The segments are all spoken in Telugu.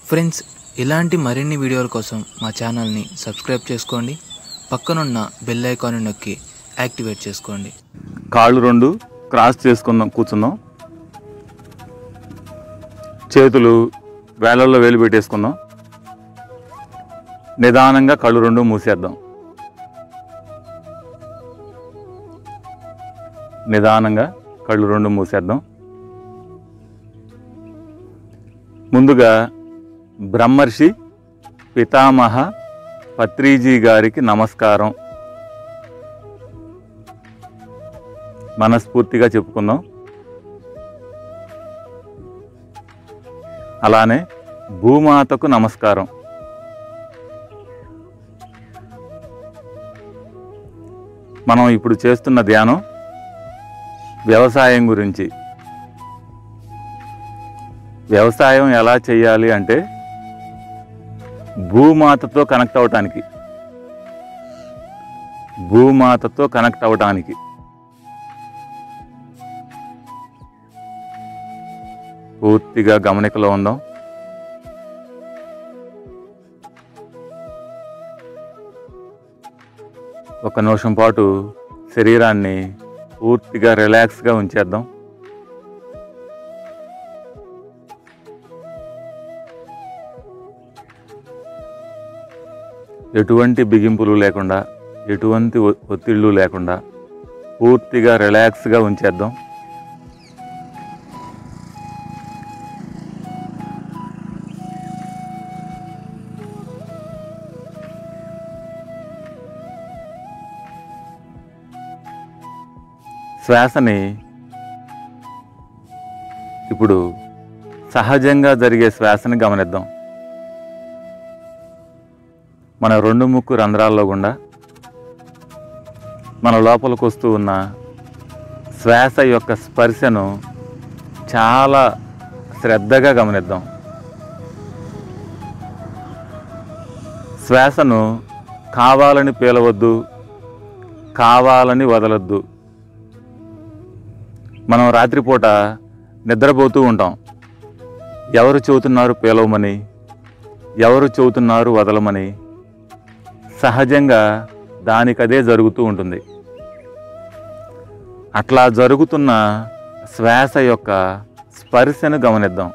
ఫ్రెండ్స్, ఇలాంటి మరిన్ని వీడియోల కోసం మా ఛానల్ని సబ్స్క్రైబ్ చేసుకోండి. పక్కనున్న బెల్ ఐకాన్ నొక్కి యాక్టివేట్ చేసుకోండి. కాళ్ళు రెండు క్రాస్ చేసుకుందాం, కూర్చుందాం. చేతులు వేళ్ళల్లో వేలు పెట్టేసుకుందాం. నిదానంగా కళ్ళు రెండు మూసేద్దాం. నిదానంగా కళ్ళు రెండు మూసేద్దాం. ముందుగా బ్రహ్మర్షి పితామహ పత్రిజీ గారికి నమస్కారం మనస్ఫూర్తిగా చెప్పుకుందాం. అలానే భూమాతకు నమస్కారం. మనం ఇప్పుడు చేస్తున్న ధ్యానం వ్యవసాయం గురించి. వ్యవసాయం ఎలా చేయాలి అంటే భూమాతతో కనెక్ట్ అవ్వటానికి పూర్తిగా గమనికలో ఉందాం. ఒక నిమిషం పాటు శరీరాన్ని పూర్తిగా రిలాక్స్గా ఉంచేద్దాం. ఎటువంటి బిగింపులు లేకుండా, ఎటువంటి ఒత్తిళ్ళు లేకుండా పూర్తిగా రిలాక్స్గా ఉంచేద్దాం. శ్వాసని ఇప్పుడు సహజంగా జరిగే శ్వాసని గమనిద్దాం. మన రెండు ముక్కు రంధ్రాల్లో గుండా మన లోపలికి వస్తూ ఉన్న శ్వాస యొక్క స్పర్శను చాలా శ్రద్ధగా గమనిద్దాం. శ్వాసను కావాలని పీలవద్దు, కావాలని వదలొద్దు. మనం రాత్రిపూట నిద్రపోతూ ఉంటాం. ఎవరు చెబుతున్నారు పీలవమని, ఎవరు చెబుతున్నారు వదలమని? సహజంగా దానికదే జరుగుతూ ఉంటుంది. అట్లా జరుగుతున్న శ్వాస యొక్క స్పర్శను గమనిద్దాం.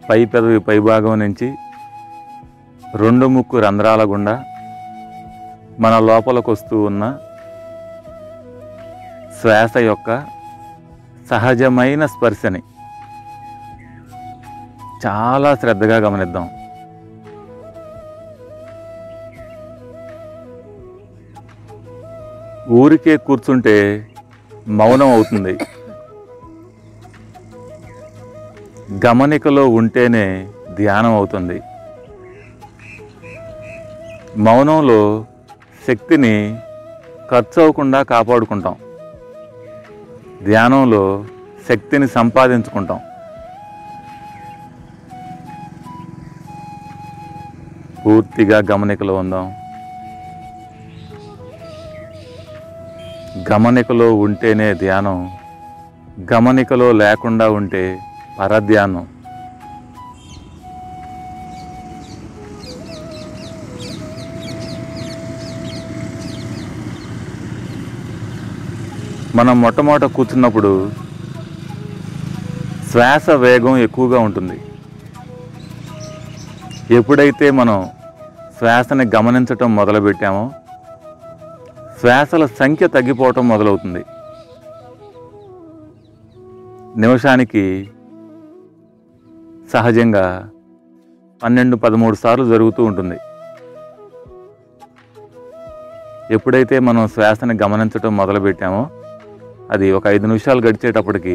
పై పెదవి పైభాగం నుంచి రెండు ముక్కు రంధ్రాల గుండా మన లోపలికి వస్తూ ఉన్న శ్వాస యొక్క సహజమైన స్పర్శని చాలా శ్రద్ధగా గమనిద్దాం. ఊరికే కూర్చుంటే మౌనం అవుతుంది. గమనికలో ఉంటేనే ధ్యానం అవుతుంది. మౌనంలో శక్తిని ఖర్చు అవ్వకుండా కాపాడుకుంటాం. ధ్యానంలో శక్తిని సంపాదించుకుంటాం. పూర్తిగా గమనికలో ఉందాం. గమనికలో ఉంటేనే ధ్యానం, గమనికలో లేకుండా ఉంటే పరధ్యానం. మనం మొట్టమొదట కూర్చున్నప్పుడు శ్వాస వేగం ఎక్కువగా ఉంటుంది. ఎప్పుడైతే మనం శ్వాసని గమనించటం మొదలుపెట్టామో శ్వాసల సంఖ్య తగ్గిపోవటం మొదలవుతుంది. నిమిషానికి సహజంగా 12-13 సార్లు జరుగుతూ ఉంటుంది. ఎప్పుడైతే మనం శ్వాసని గమనించటం మొదలుపెట్టామో అది ఒక 5 నిమిషాలు గడిచేటప్పటికి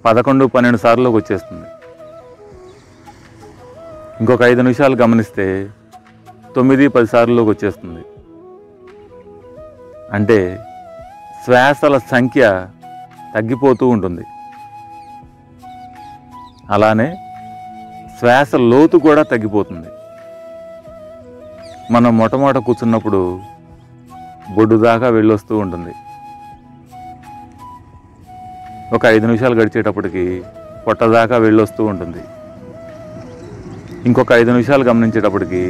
11-12 సార్లులోకి వచ్చేస్తుంది. ఇంకొక 5 నిమిషాలు గమనిస్తే 9-10 సార్లులోకి వచ్చేస్తుంది. అంటే శ్వాసల సంఖ్య తగ్గిపోతూ ఉంటుంది. అలానే శ్వాస లోతు కూడా తగ్గిపోతుంది. మనం మొట్టమొదట కూర్చున్నప్పుడు బొడ్డు దాకా వెళ్ళొస్తూ ఉంటుంది. ఒక 5 నిమిషాలు గడిచేటప్పటికి పొట్ట దాకా వెళ్ళొస్తూ ఉంటుంది. ఇంకొక 5 నిమిషాలు గమనించేటప్పటికి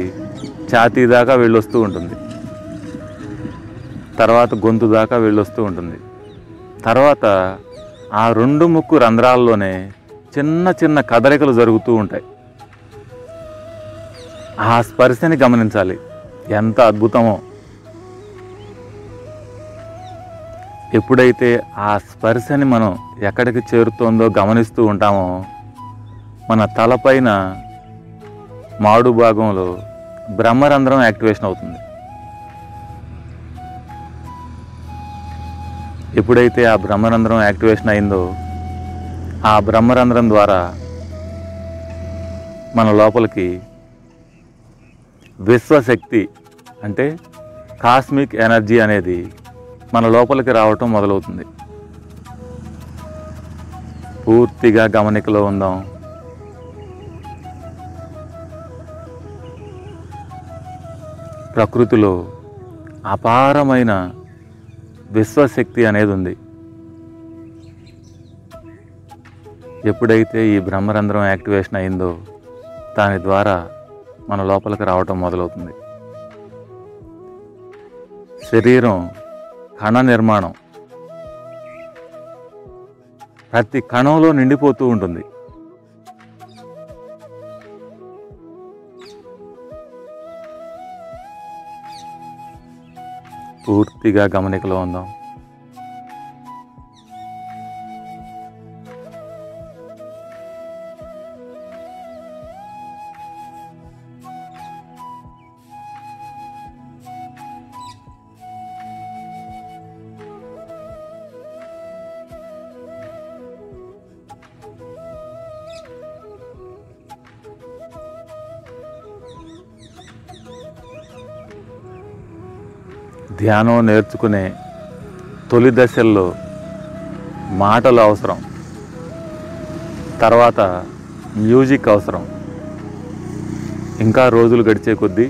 ఛాతీ దాకా వెళ్ళొస్తూ ఉంటుంది. తర్వాత గొంతు దాకా వెళ్ళొస్తూ ఉంటుంది. తర్వాత ఆ 2 ముక్కు రంధ్రాల్లోనే చిన్న చిన్న కదలికలు జరుగుతూ ఉంటాయి. ఆ స్పర్శని గమనించాలి. ఎంత అద్భుతమో! ఎప్పుడైతే ఆ స్పర్శని మనం ఎక్కడికి చేరుతోందో గమనిస్తూ ఉంటామో మన తలపైన మాడు భాగంలో బ్రహ్మరంధ్రం యాక్టివేషన్ అవుతుంది. ఎప్పుడైతే ఆ బ్రహ్మరంధ్రం యాక్టివేషన్ అయిందో ఆ బ్రహ్మరంధ్రం ద్వారా మన లోపలికి విశ్వశక్తి అంటే కాస్మిక్ ఎనర్జీ అనేది మన లోపలికి రావటం మొదలవుతుంది. పూర్తిగా గమనికలో ఉందాం. ప్రకృతిలో అపారమైన విశ్వశక్తి అనేది ఉంది. ఎప్పుడైతే ఈ బ్రహ్మరంధ్రం యాక్టివేషన్ అయిందో దాని ద్వారా మన లోపలికి రావటం మొదలవుతుంది. శరీరం కణ నిర్మాణం ప్రతి కణంలో నిండిపోతూ ఉంటుంది. పూర్తిగా గమనికలో ఉందాం. ధ్యానం నేర్చుకునే తొలి దశల్లో మాటలు అవసరం, తర్వాత మ్యూజిక్ అవసరం. ఇంకా రోజులు గడిచే కొద్దీ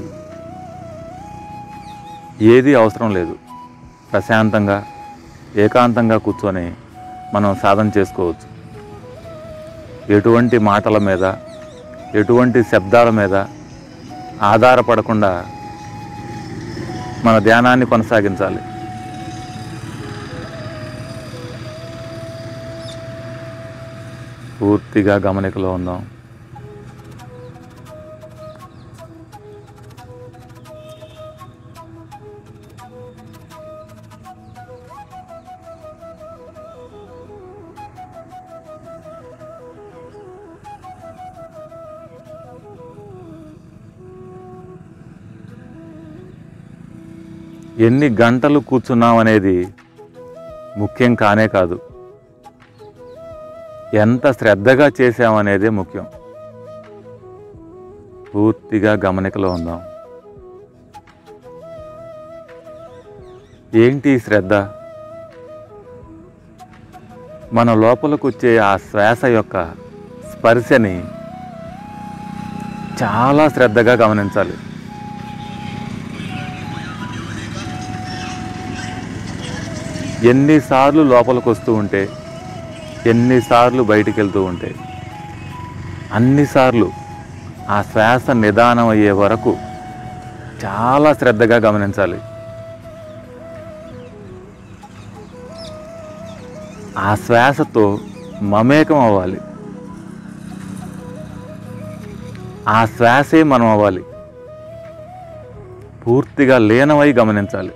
ఏది అవసరం లేదు. ప్రశాంతంగా ఏకాంతంగా కూర్చొని మనం సాధన చేసుకోవచ్చు. ఎటువంటి మాటల మీద ఎటువంటి శబ్దాల మీద ఆధారపడకుండా మన ధ్యానాన్ని కొనసాగించాలి. పూర్తిగా గమనికలో ఉందాం. ఎన్ని గంటలు కూర్చున్నాం అనేది ముఖ్యం కానే కాదు, ఎంత శ్రద్ధగా చేసామనేదే ముఖ్యం. పూర్తిగా గమనికలో ఉందాం. ఏంటి శ్రద్ధ? మన లోపలకు వచ్చే ఆ శ్వాస యొక్క స్పర్శని చాలా శ్రద్ధగా గమనించాలి. ఎన్నిసార్లు లోపలికి వస్తూ ఉంటే ఎన్నిసార్లు బయటికి వెళ్తూ ఉంటే అన్నిసార్లు ఆ శ్వాస నిదానం అయ్యే వరకు చాలా శ్రద్ధగా గమనించాలి. ఆ శ్వాసతో మమేకం అవ్వాలి. ఆ శ్వాసే మనం అవ్వాలి. పూర్తిగా లీనమై గమనించాలి.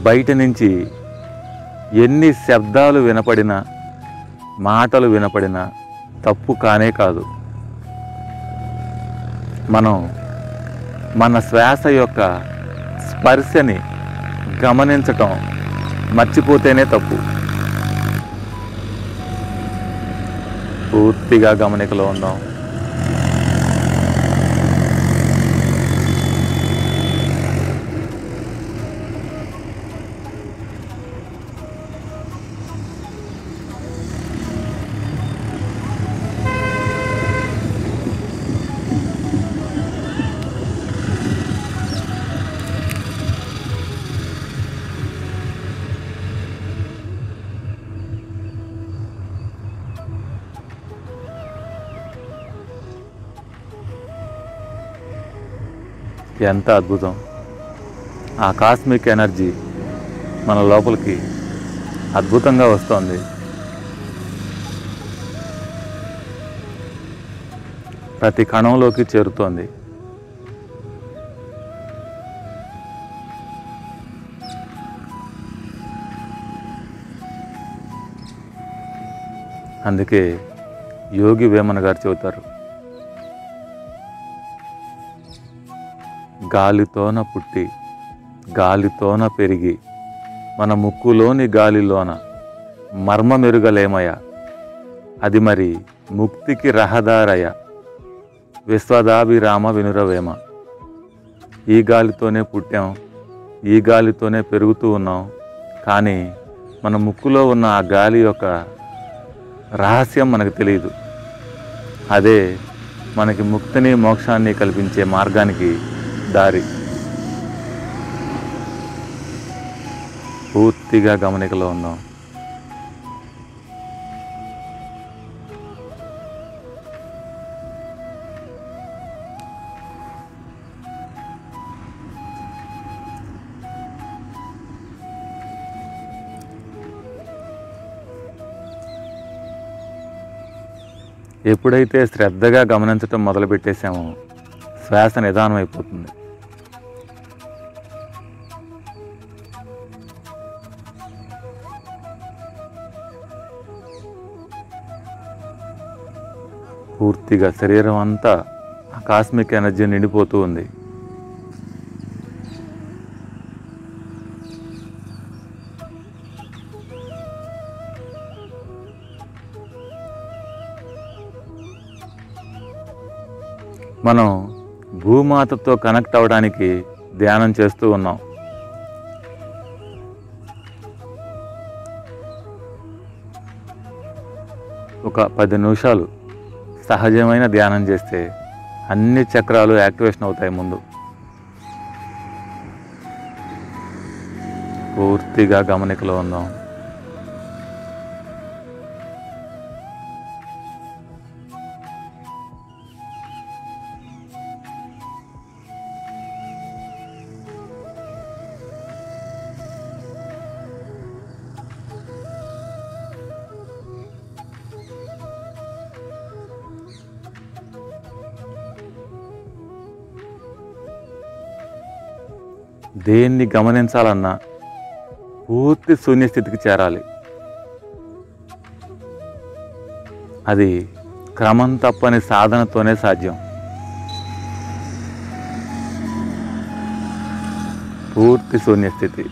బయట నుంచి ఎన్ని శబ్దాలు వినపడినా మాటలు వినపడినా తప్పు కానే కాదు. మనం మన శ్వాస యొక్క స్పర్శని గమనించటం మర్చిపోతేనే తప్పు. పూర్తిగా గమనికలో ఉందాం. ఎంత అద్భుతం! ఆ కాస్మిక్ ఎనర్జీ మన లోపలికి అద్భుతంగా వస్తోంది. ప్రతి కణంలోకి చేరుతోంది. అందుకే యోగి వేమన గారు చెబుతారు, గాలితోన పుట్టి గాలితోన పెరిగి మన ముక్కులోని గాలిలోన మర్మమెరుగలేమయ, అది మరి ముక్తికి రహదారయ, విశ్వదాభిరామ వినురవేమ. ఈ గాలితోనే పుట్టాం, ఈ గాలితోనే పెరుగుతూ ఉన్నాం. కానీ మన ముక్కులో ఉన్న ఆ గాలి యొక్క రహస్యం మనకు తెలియదు. అదే మనకి ముక్తిని మోక్షాన్ని కల్పించే మార్గానికి దారి. పూర్తిగా గమనికలో ఉన్నాం. ఎప్పుడైతే శ్రద్ధగా గమనించటం మొదలుపెట్టేశామో శ్వాస నిదానం అయిపోతుంది. పూర్తిగా శరీరం అంతా కాస్మిక్ ఎనర్జీ నిండిపోతూ ఉంది. మనం భూమాతతో కనెక్ట్ అవ్వడానికి ధ్యానం చేస్తూ ఉన్నాం. ఒక 10 నిమిషాలు సహజమైన ధ్యానం చేస్తే అన్ని చక్రాలు యాక్టివేషన్ అవుతాయి. ముందు పూర్తిగా గమనికలో ఉందాం. దేన్ని గమనించాలన్నా పూర్తి శూన్యస్థితికి చేరాలి. అది క్రమం తప్పని సాధనతోనే సాధ్యం. పూర్తి శూన్యస్థితి.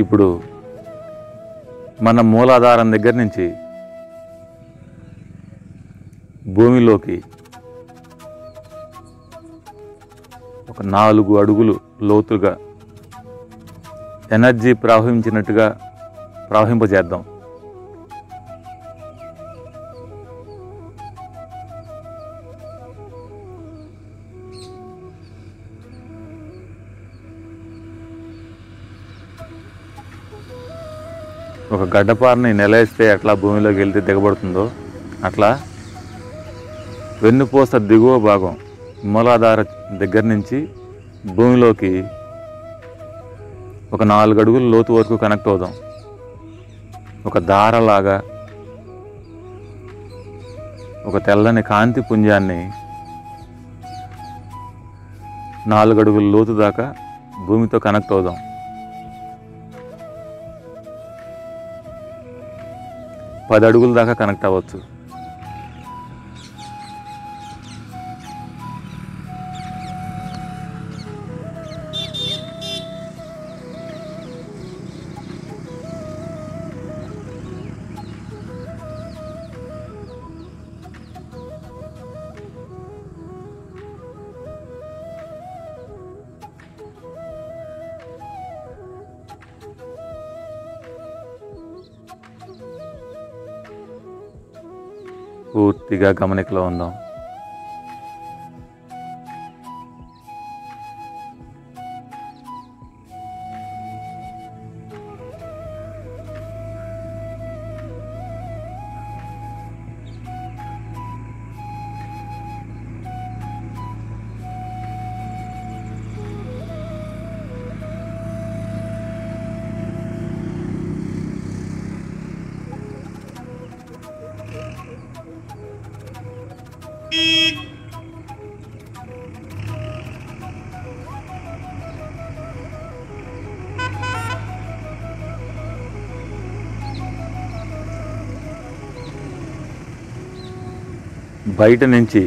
ఇప్పుడు మన మూలాధారం దగ్గర నుంచి భూమిలోకి ఒక 4 అడుగులు లోతుగా ఎనర్జీ ప్రవహించినట్టుగా ప్రవహింపజేద్దాం. ఒక గడ్డపారని నెలేస్తే ఎట్లా భూమిలోకి వెళ్తే దిగబడుతుందో అట్లా వెన్నుపూస దిగువ భాగం మూలాధార దగ్గర నుంచి భూమిలోకి ఒక 4 అడుగుల లోతు వరకు కనెక్ట్ అవుదాం. ఒక దారలాగా ఒక తెల్లని కాంతి పుంజాన్ని 4 అడుగుల లోతు దాకా భూమితో కనెక్ట్ అవుదాం. పది అడుగుల దాకా కనెక్ట్ అవ్వచ్చు. పూర్తిగా గమనికలో ఉందాం. బయట నుంచి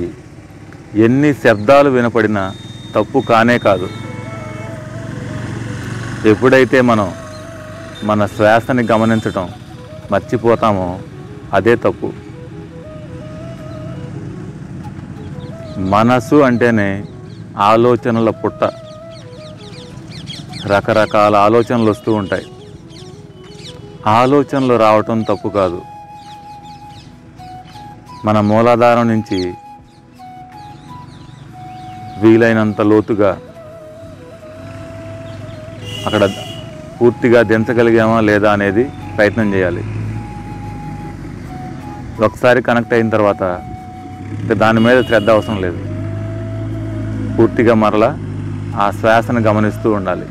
ఎన్ని శబ్దాలు వినపడినా తప్పు కానే కాదు. ఎప్పుడైతే మనం మన శ్వాసని గమనించటం మర్చిపోతామో అదే తప్పు. మనసు అంటేనే ఆలోచనల పుట్ట. రకరకాల ఆలోచనలు వస్తూ ఉంటాయి. ఆలోచనలు రావటం తప్పు కాదు. మన మూలాధారం నుంచి వీలైనంత లోతుగా అక్కడ పూర్తిగా దించగలిగామా లేదా అనేది ప్రయత్నం చేయాలి. ఒకసారి కనెక్ట్ అయిన తర్వాత దాని మీద శ్రద్ధ అవసరం లేదు. పూర్తిగా మరలా ఆ శ్వాసను గమనిస్తూ ఉండాలి.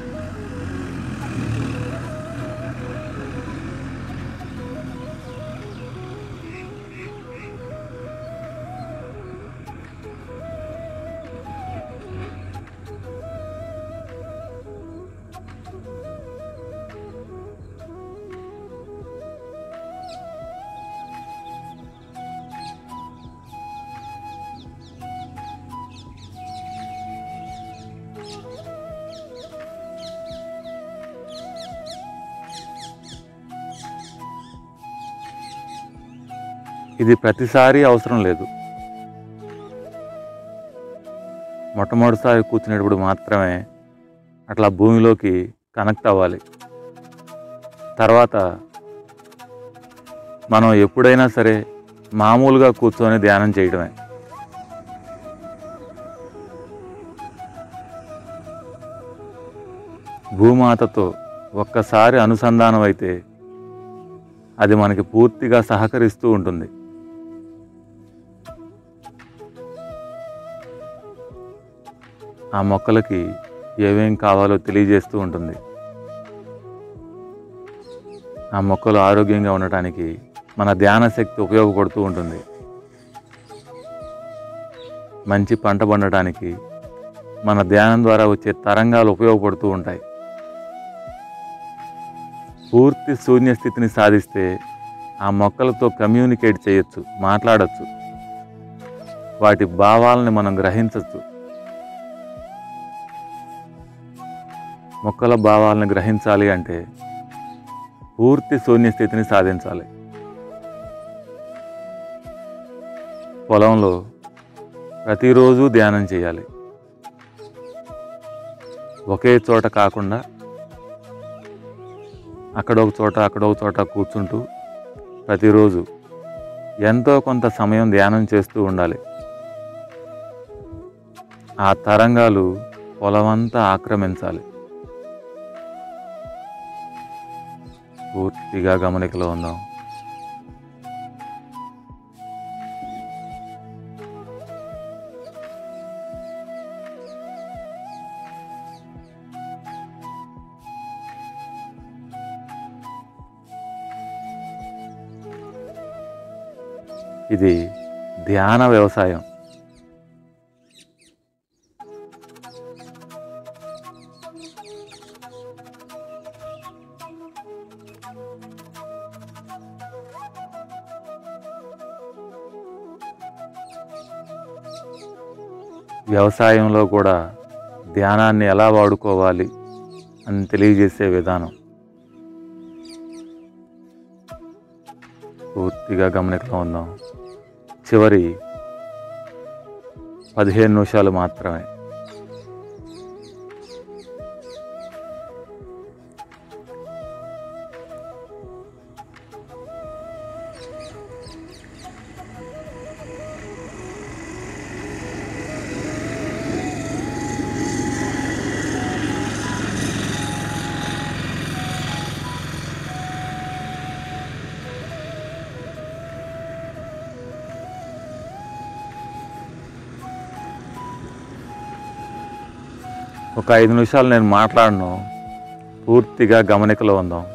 ఇది ప్రతిసారి అవసరం లేదు. మొట్టమొదటిసారి కూర్చునేటప్పుడు మాత్రమే అట్లా భూమిలోకి కనెక్ట్ అవ్వాలి. తర్వాత మనం ఎప్పుడైనా సరే మామూలుగా కూర్చొని ధ్యానం చేయడమే. భూమాతతో ఒక్కసారి అనుసంధానం అయితే అది మనకి పూర్తిగా సహకరిస్తూ ఉంటుంది. ఆ మొక్కలకి ఏమేం కావాలో తెలియజేస్తూ ఉంటుంది. ఆ మొక్కలు ఆరోగ్యంగా ఉండటానికి మన ధ్యాన శక్తి ఉపయోగపడుతూ ఉంటుంది. మంచి పంట పండటానికి మన ధ్యానం ద్వారా వచ్చే తరంగాలు ఉపయోగపడుతూ ఉంటాయి. పూర్తి శూన్యస్థితిని సాధిస్తే ఆ మొక్కలతో కమ్యూనికేట్ చేయొచ్చు, మాట్లాడచ్చు. వాటి భావాలని మనం గ్రహించవచ్చు. మొక్కల భావాలను గ్రహించాలి అంటే పూర్తి శూన్యస్థితిని సాధించాలి. పొలంలో ప్రతిరోజు ధ్యానం చేయాలి. ఒకే చోట కాకుండా అక్కడొక చోట కూర్చుంటూ ప్రతిరోజు ఎంతో కొంత సమయం ధ్యానం చేస్తూ ఉండాలి. ఆ తరంగాలు పొలమంతా ఆక్రమించాలి. పూర్తిగా గమనికలో ఉందాం. ఇది ధ్యాన వ్యవసాయం. వ్యవసాయంలో కూడా ధ్యానాన్ని ఎలా వాడుకోవాలి అని తెలియజేసే విధానం. పూర్తిగా గమనికలో ఉందాం. చివరి 15 నిమిషాలు మాత్రమే. ఒక 5 నిమిషాలు నేను మాట్లాడను. పూర్తిగా గమనికలో ఉందాం.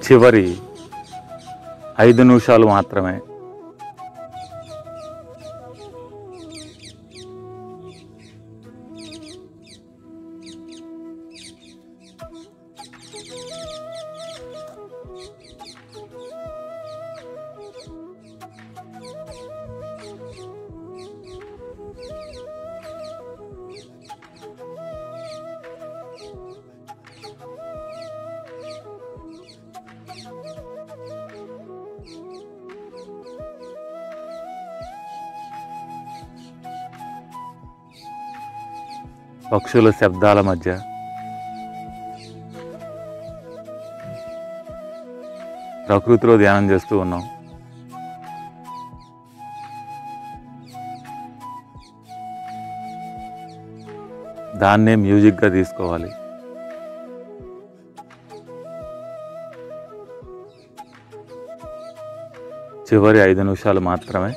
చివరి 5 నిమిషాలు మాత్రమే. పక్షుల శబ్దాల మధ్య ప్రకృతిలో ధ్యానం చేస్తూ ఉన్నాం. దాన్నే మ్యూజిక్గా తీసుకోవాలి. చివరి 5 నిమిషాలు మాత్రమే.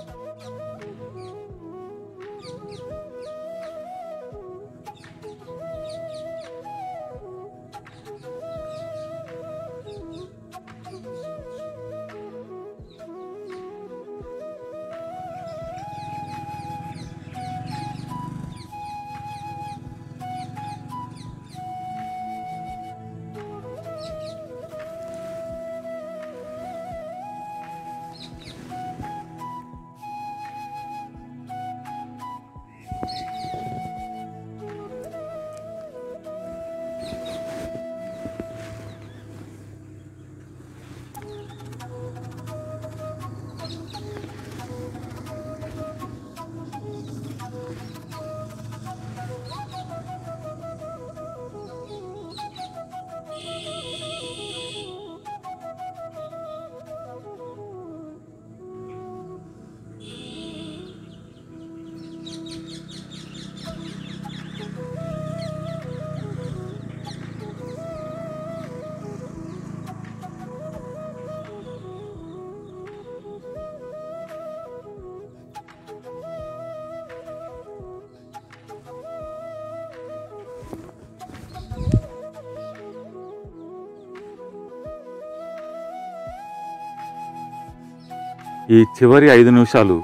ఈ చివరి 5 నిమిషాలు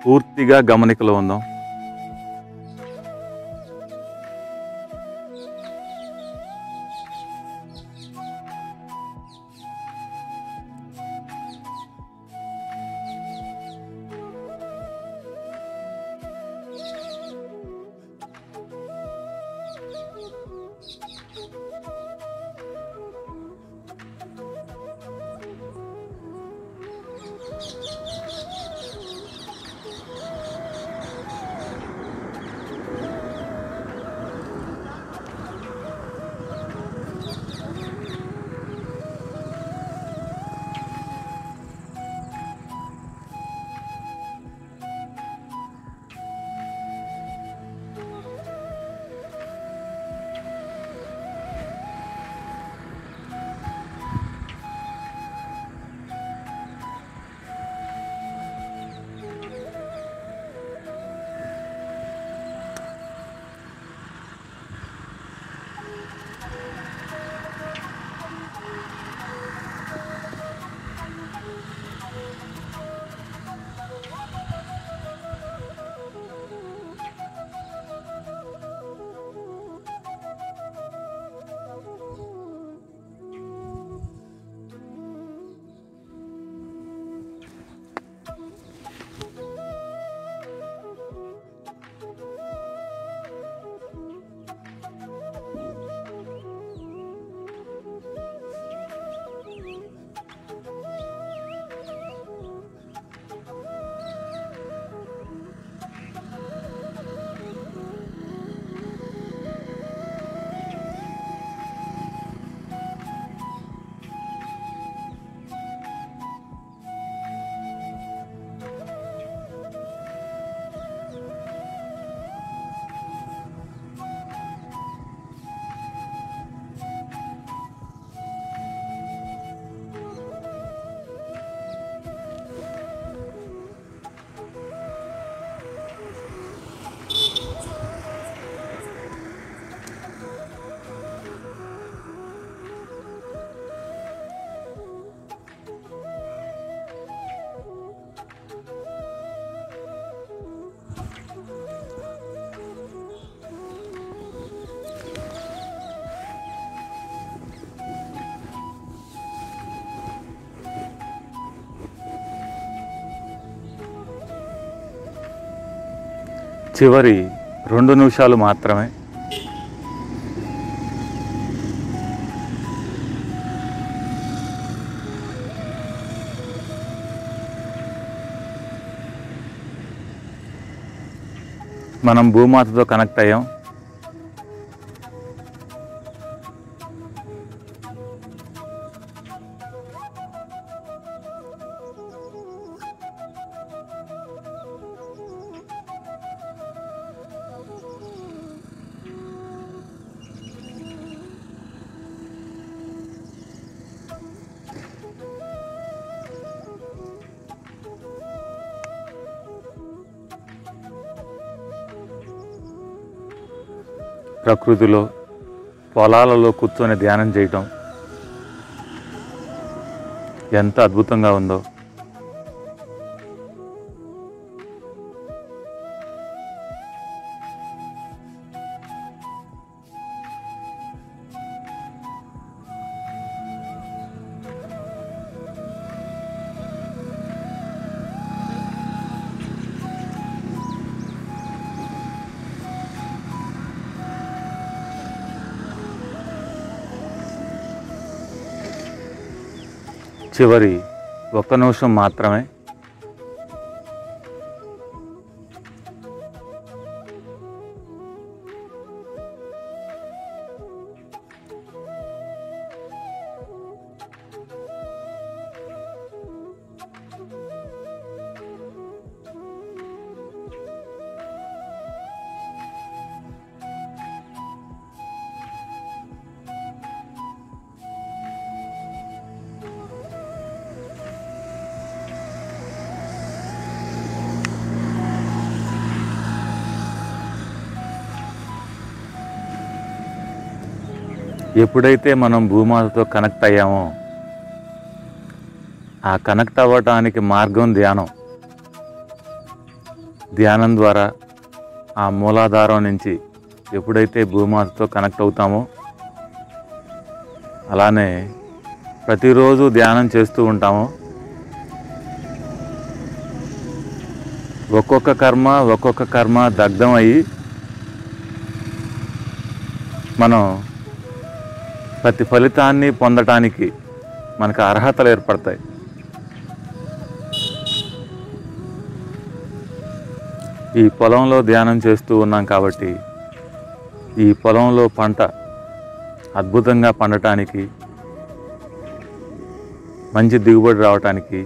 పూర్తిగా గమనికలో ఉందాం. చివరి 2 నిమిషాలు మాత్రమే. మనం భూమాతతో కనెక్ట్ అయ్యాం. ప్రకృతిలో పొలాలలో కూర్చొని ధ్యానం చేయటం ఎంత అద్భుతంగా ఉందో. చివరి 1 నిమిషం మాత్రమే. ఎప్పుడైతే మనం భూమాతతో కనెక్ట్ అయ్యామో ఆ కనెక్ట్ అవ్వటానికి మార్గం ధ్యానం. ధ్యానం ద్వారా ఆ మూలాధారం నుంచి ఎప్పుడైతే భూమాతతో కనెక్ట్ అవుతామో, అలానే ప్రతిరోజు ధ్యానం చేస్తూ ఉంటామో, ఒక్కొక్క కర్మ దగ్ధం అయ్యి మనం ప్రతి ఫలితాన్ని పొందటానికి మనకు అర్హతలు ఏర్పడతాయి. ఈ పొలంలో ధ్యానం చేస్తూ ఉన్నాం కాబట్టి ఈ పొలంలో పంట అద్భుతంగా పండటానికి, మంచి దిగుబడి రావటానికి,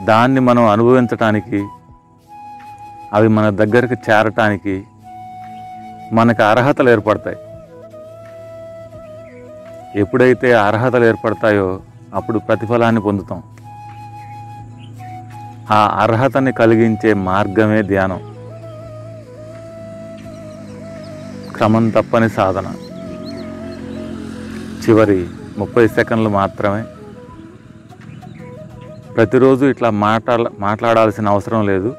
దాన్ని మనం అనుభవించటానికి, అవి మన దగ్గరికి చేరటానికి మనకు అర్హతలు ఏర్పడతాయి. ఎప్పుడైతే అర్హతలు ఏర్పడతాయో అప్పుడు ప్రతిఫలాన్ని పొందుతాం. ఆ అర్హతని కలిగించే మార్గమే ధ్యానం. క్రమం తప్పని సాధన. చివరి 30 సెకండ్లు మాత్రమే. ప్రతిరోజు ఇట్లా మాట్లాడాల్సిన అవసరం లేదు.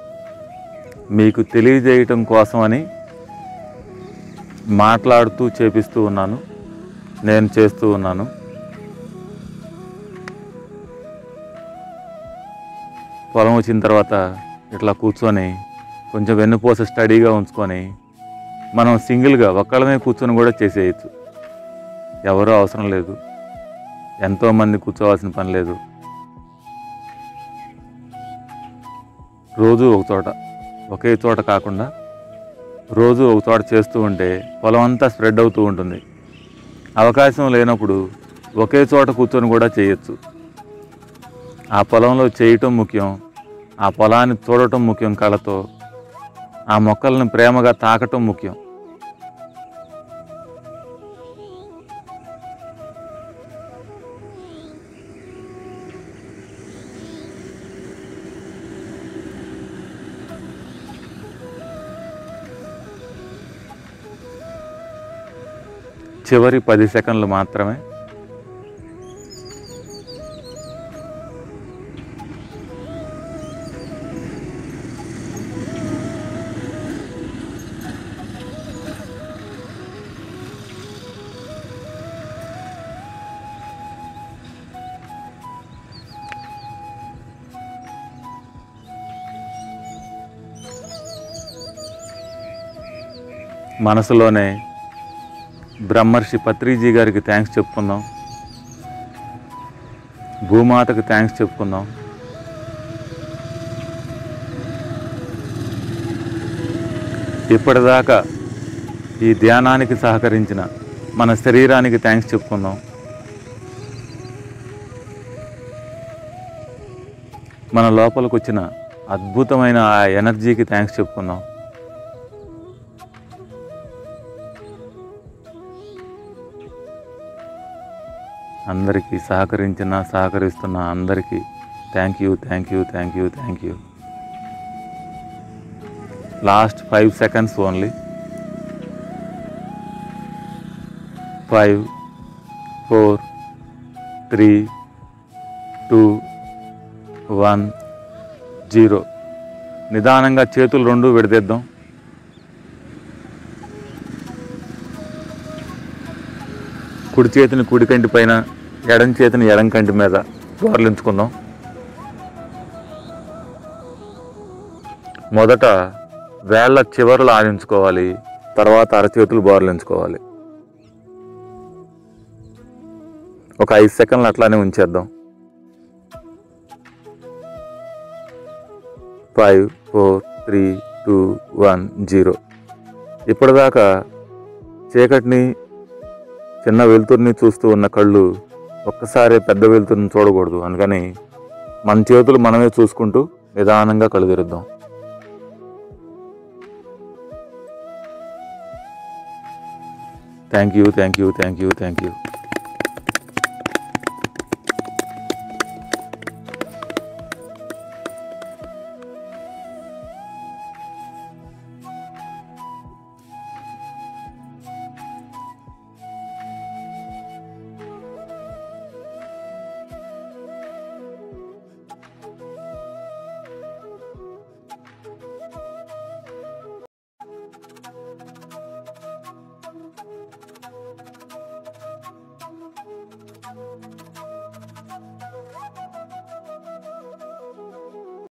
మీకు తెలియజేయటం కోసమని మాట్లాడుతూ చేపిస్తూ ఉన్నాను, నేను చేస్తూ ఉన్నాను. పొలం వచ్చిన తర్వాత ఇట్లా కూర్చొని కొంచెం వెన్నుపూస స్టడీగా ఉంచుకొని మనం సింగిల్గా ఒక్కళ్ళమే కూర్చొని కూడా చేసేయచ్చు. ఎవరూ అవసరం లేదు, ఎంతోమంది కూర్చోవాల్సిన పని లేదు. రోజు ఒక చోట, ఒకే చోట కాకుండా రోజు ఒక చోట చేస్తూ ఉంటే పొలం అంతా స్ప్రెడ్ అవుతూ ఉంటుంది. అవకాశం లేనప్పుడు ఒకే చోట కూర్చొని కూడా చేయొచ్చు. ఆ పొలంలో చేయటం ముఖ్యం, ఆ పొలాన్ని చూడటం ముఖ్యం కళ్ళతో, ఆ మొక్కలను ప్రేమగా తాకటం ముఖ్యం. చివరి 10 సెకండ్లు మాత్రమే. మనసులోనే బ్రహ్మర్షి పత్రిజీ గారికి థ్యాంక్స్ చెప్పుకుందాం, భూమాతకు థ్యాంక్స్ చెప్పుకుందాం. ఇప్పటిదాకా ఈ ధ్యానానికి సహకరించిన మన శరీరానికి థ్యాంక్స్ చెప్పుకుందాం. మన లోపలికి వచ్చిన అద్భుతమైన ఆ ఎనర్జీకి థ్యాంక్స్ చెప్పుకుందాం. అందరికీ సహకరిస్తున్న అందరికీ thank you, thank you, thank you, thank you. Last 5 seconds only. 5, 4, 3, 2, 1, 0. నిదానంగా చేతులు రెండు విడదీద్దాం. కుడి చేతిని కుడి కంటి పైన, ఎడం చేతిని ఎడం కంటి మీద బోర్లించుకుందాం. మొదట వేళ్ల చివరలు ఆడించుకోవాలి, తర్వాత అరచేతులు బోర్లించుకోవాలి. ఒక 5 సెకండ్లు అట్లానే ఉంచేద్దాం. 5, 4, 3, 2, 1, 0. ఇప్పటిదాకా చీకటిని, చిన్న వెలుతురిని చూస్తూ ఉన్న కళ్ళు ఒక్కసారి పెద్ద వెలుతురిని చూడకూడదు. అందుకని మన చేతులు మనమే చూసుకుంటూ నిదానంగా కళ్ళు తెరుద్దాం. Thank you, thank you, thank you, thank you.